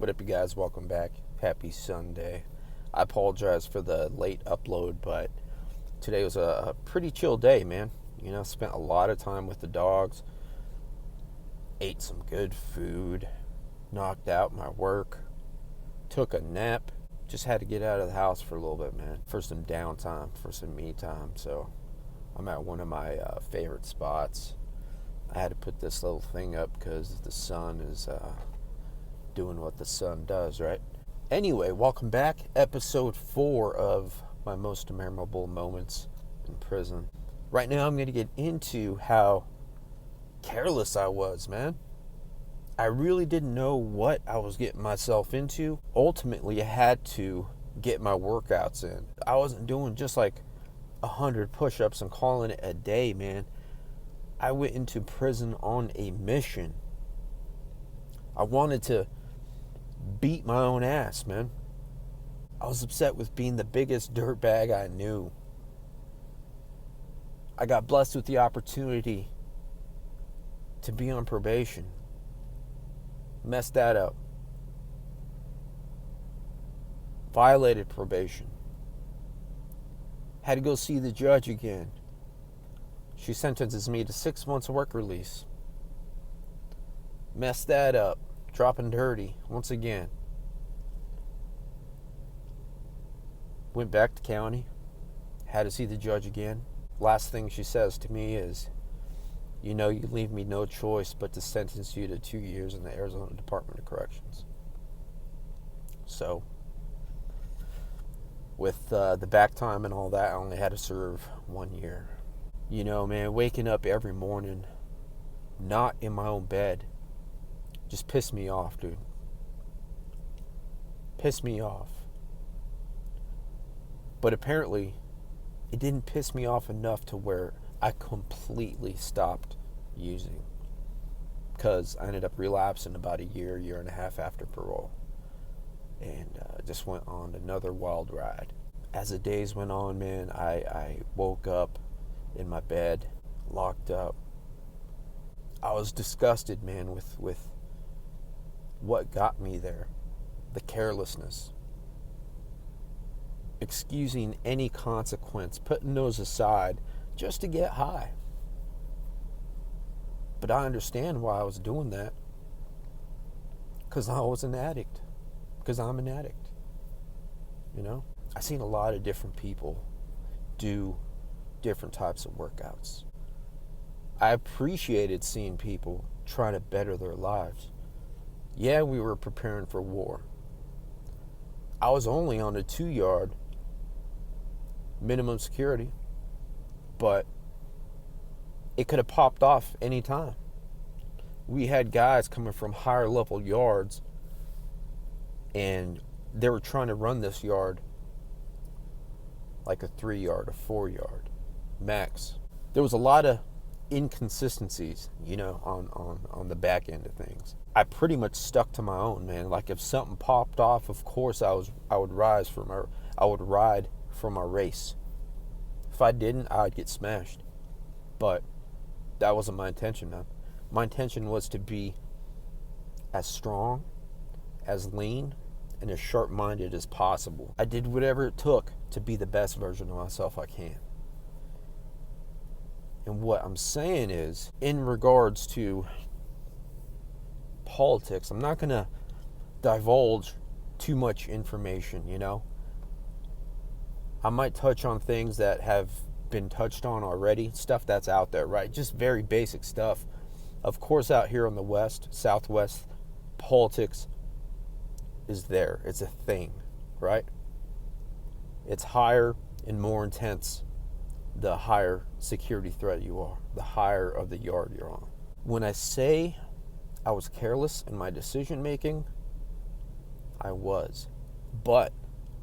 What up, you guys? Welcome back. Happy Sunday. I apologize for the late upload, but today was a pretty chill day, man. Spent a lot of time with the dogs, ate some good food, knocked out my work, took a nap, just had to get out of the house for a little bit, man, for some downtime, for some me time. So I'm at one of my favorite spots. I had to put this little thing up because the sun is doing what the sun does, right? Anyway, welcome back. Episode 4 of my most memorable moments in prison. Right now, I'm going to get into how careless I was, man. I really didn't know what I was getting myself into. Ultimately, I had to get my workouts in. I wasn't doing just like 100 push-ups and calling it a day, man. I went into prison on a mission. I wanted to beat my own ass, man. I was upset with being the biggest dirtbag I knew. I got blessed with the opportunity to be on probation. Messed that up. Violated probation. Had to go see the judge again. She sentences me to 6 months work release. Messed that up. Dropping dirty once again. Went back to county. Had to see the judge again. Last thing she says to me is, you leave me no choice but to sentence you to 2 years in the Arizona Department of Corrections. So, with the back time and all that, I only had to serve 1 year. Man, waking up every morning, not in my own bed, just pissed me off, dude. Pissed me off. But apparently, it didn't piss me off enough to where I completely stopped using. Because I ended up relapsing about a year and a half after parole. And just went on another wild ride. As the days went on, man, I woke up in my bed, locked up. I was disgusted, man, with what got me there. The carelessness. Excusing any consequence, putting those aside just to get high. But I understand why I was doing that. Because I was an addict. Because I'm an addict. I've seen a lot of different people do different types of workouts. I appreciated seeing people try to better their lives. Yeah, we were preparing for war. I was only on a 2-yard minimum security, but it could have popped off any time. We had guys coming from higher level yards, and they were trying to run this yard like a 3-yard, a 4-yard max. There was a lot of inconsistencies, on the back end of things. I pretty much stuck to my own, man. Like if something popped off, of course I would ride for my race. If I didn't, I'd get smashed. But that wasn't my intention, man. My intention was to be as strong, as lean, and as sharp-minded as possible. I did whatever it took to be the best version of myself I can. And what I'm saying is, in regards to politics, I'm not going to divulge too much information, I might touch on things that have been touched on already, stuff that's out there, right? Just very basic stuff. Of course, out here on the West, Southwest, politics is there. It's a thing, right? It's higher and more intense the higher security threat you are, the higher of the yard you're on. When I say I was careless in my decision making, I was, but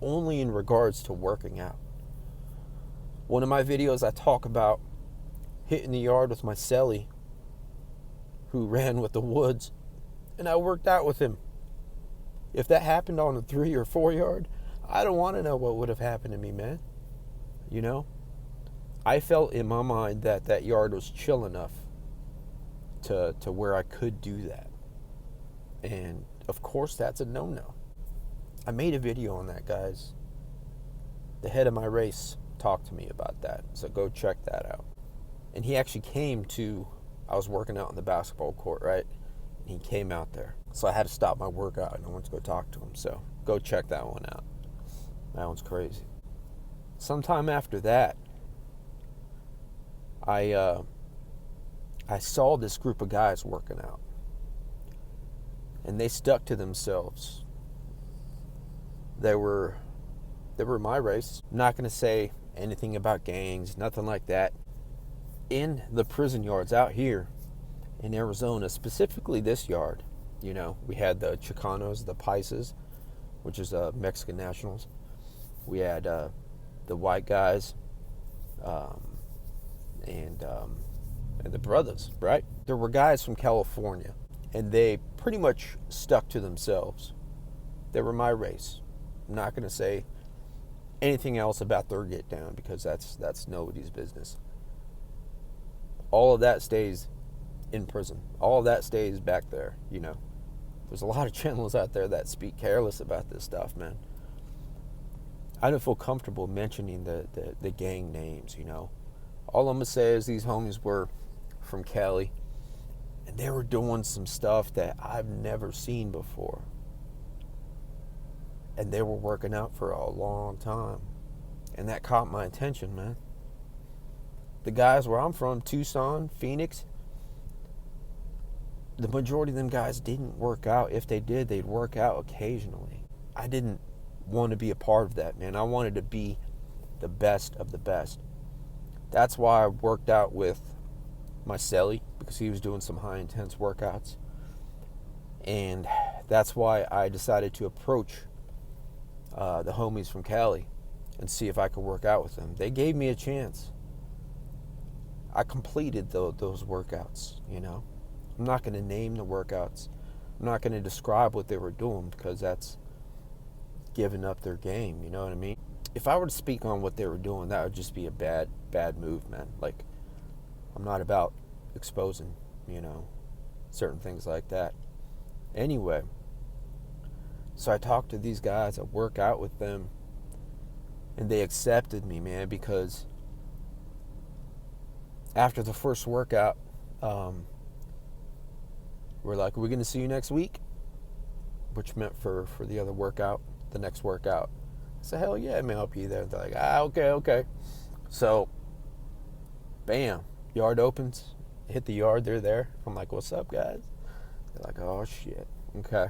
only in regards to working out. One of my videos I talk about hitting the yard with my cellie who ran with the woods, and I worked out with him. If that happened on a 3 or 4 yard, I don't want to know what would have happened to me, man. I felt in my mind that yard was chill enough to where I could do that. And Of course, that's a no-no. I made a video on that, guys. The head of my race talked to me about that, so go check that out. And he actually came to, I was working out on the basketball court, right? And he came out there. So I had to stop my workout and I went to go talk to him. So go check that one out. That one's crazy. Sometime after that, I saw this group of guys working out. And they stuck to themselves. They were my race. I'm not going to say anything about gangs, nothing like that. In the prison yards out here in Arizona, specifically this yard, you know, we had the Chicanos, the Paisas, which is Mexican nationals. We had the white guys, and the brothers, right? There were guys from California, and they pretty much stuck to themselves. They were my race. I'm not going to say anything else about their get down because that's nobody's business. All of that stays in prison. All of that stays back there, you know. There's a lot of channels out there that speak careless about this stuff, man. I don't feel comfortable mentioning the gang names, you know. All I'm going to say is these homies were from Cali, and they were doing some stuff that I've never seen before. And they were working out for a long time. And that caught my attention, man. The guys where I'm from, Tucson, Phoenix, the majority of them guys didn't work out. If they did, they'd work out occasionally. I didn't want to be a part of that, man. I wanted to be the best of the best. That's why I worked out with my cellie, because he was doing some high intense workouts. And that's why I decided to approach the homies from Cali and see if I could work out with them. They gave me a chance. I completed those workouts, you know. I'm not going to name the workouts. I'm not going to describe what they were doing because that's giving up their game, you know what I mean? If I were to speak on what they were doing, that would just be a bad move, man. Like, I'm not about exposing, you know, certain things like that. Anyway, so I talked to these guys, I work out with them, and they accepted me, man, because after the first workout, we're like, we're going to see you next week, which meant for the other workout, the next workout. I said, hell yeah, man, I'll be there. They're like, okay. So, bam, yard opens, hit the yard, they're there. I'm like, what's up, guys? They're like, oh, shit. Okay.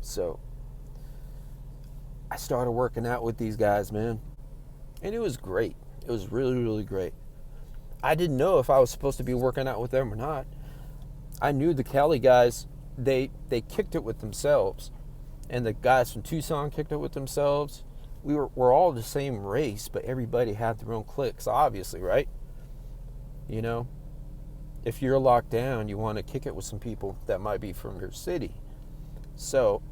So, I started working out with these guys, man, and it was great. It was really, really great. I didn't know if I was supposed to be working out with them or not. I knew the Cali guys, they kicked it with themselves. And the guys from Tucson kicked it with themselves. We're all the same race, but everybody had their own cliques, obviously, right? You know, if you're locked down, you want to kick it with some people that might be from your city. So,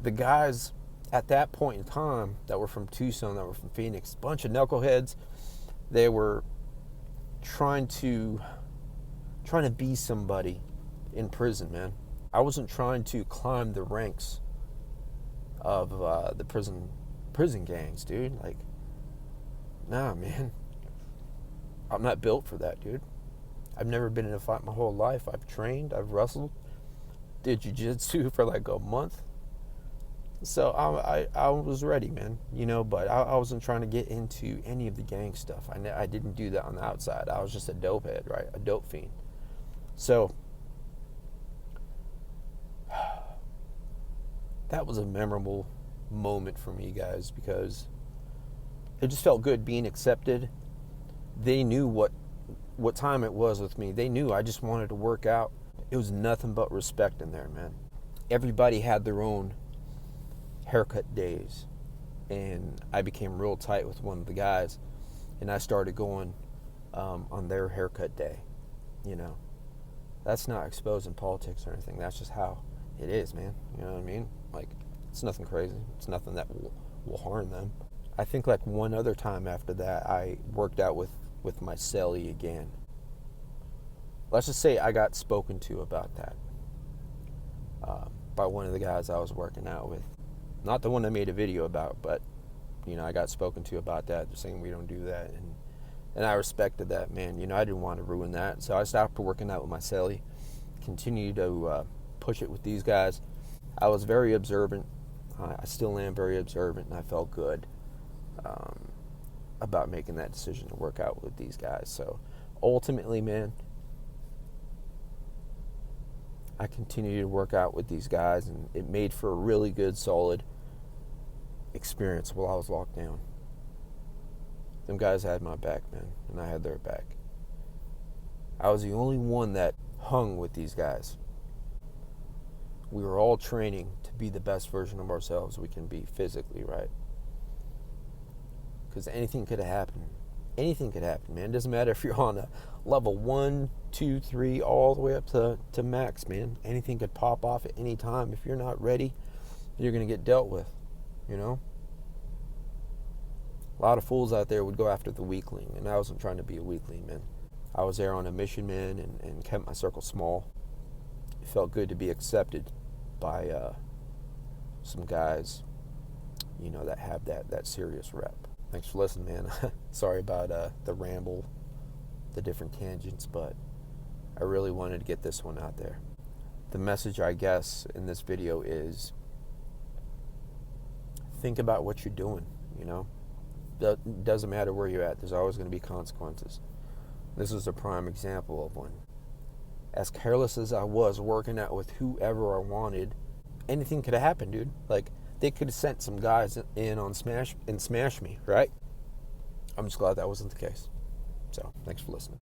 the guys at that point in time that were from Tucson, that were from Phoenix, bunch of knuckleheads, they were trying to be somebody in prison, man. I wasn't trying to climb the ranks of the prison gangs, dude. Like, nah, man. I'm not built for that, dude. I've never been in a fight my whole life. I've trained, I've wrestled, did jiu-jitsu for like a month. So I was ready, man, you know, but I wasn't trying to get into any of the gang stuff. I didn't do that on the outside. I was just a dope head, right? A dope fiend. So that was a memorable moment for me, guys, because it just felt good being accepted. They knew what time it was with me. They knew I just wanted to work out. It was nothing but respect in there, man. Everybody had their own haircut days, and I became real tight with one of the guys, and I started going on their haircut day. You know, that's not exposing politics or anything. That's just how it is, man. You know what I mean? Like, it's nothing crazy. It's nothing that will harm them. I think like one other time after that, I worked out with my cellie again. Let's just say I got spoken to about that. by one of the guys I was working out with. Not the one I made a video about, but, I got spoken to about that. They're saying we don't do that. And I respected that, man. I didn't want to ruin that. So I stopped working out with my celly, continued to push it with these guys. I was very observant. I still am very observant, and I felt good about making that decision to work out with these guys. So ultimately, man, I continued to work out with these guys, and it made for a really good, solid experience while I was locked down. Them guys had my back, man, and I had their back. I was the only one that hung with these guys. We were all training to be the best version of ourselves we can be physically, right? Because anything could have happened. Anything could happen, man. It doesn't matter if you're on a level 1, 2, 3, all the way up to max, man. Anything could pop off at any time. If you're not ready, you're going to get dealt with, A lot of fools out there would go after the weakling, and I wasn't trying to be a weakling, man. I was there on a mission, man, and kept my circle small. It felt good to be accepted by some guys, that have that serious rep. Thanks for listening, man. Sorry about the ramble, the different tangents, but I really wanted to get this one out there. The message, I guess, in this video is think about what you're doing, It doesn't matter where you're at. There's always going to be consequences. This is a prime example of one. As careless as I was working out with whoever I wanted, anything could have happened, dude. Like, they could have sent some guys in on smash me, right? I'm just glad that wasn't the case. So, thanks for listening.